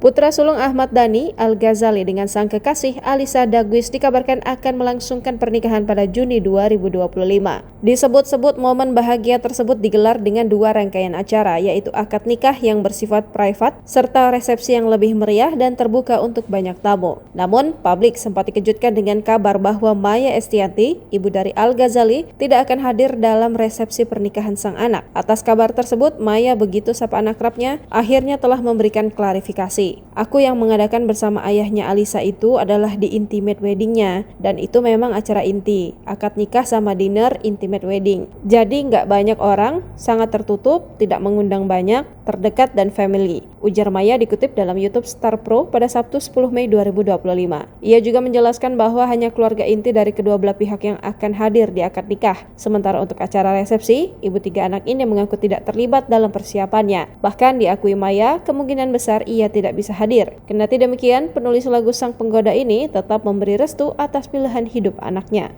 Putra sulung Ahmad Dhani, Al-Ghazali dengan sang kekasih Alisa Dagwis dikabarkan akan melangsungkan pernikahan pada Juni 2025. Disebut-sebut momen bahagia tersebut digelar dengan dua rangkaian acara, yaitu akad nikah yang bersifat privat, serta resepsi yang lebih meriah dan terbuka untuk banyak tamu. Namun, publik sempat dikejutkan dengan kabar bahwa Maya Estianty, ibu dari Al-Ghazali, tidak akan hadir dalam resepsi pernikahan sang anak. Atas kabar tersebut, Maya, begitu sapaan akrabnya, akhirnya telah memberikan klarifikasi. Aku yang mengadakan bersama ayahnya Alisa itu adalah di intimate weddingnya, dan itu memang acara inti, akad nikah sama dinner intimate wedding. Jadi nggak banyak orang, sangat tertutup, tidak mengundang banyak, terdekat dan family, ujar Maya dikutip dalam YouTube Star Pro pada Sabtu 10 Mei 2025. Ia juga menjelaskan bahwa hanya keluarga inti dari kedua belah pihak yang akan hadir di akad nikah. Sementara untuk acara resepsi, ibu tiga anak ini mengaku tidak terlibat dalam persiapannya. Bahkan diakui Maya, kemungkinan besar ia tidak bisa hadir. Kendati demikian, penulis lagu Sang Penggoda ini tetap memberi restu atas pilihan hidup anaknya.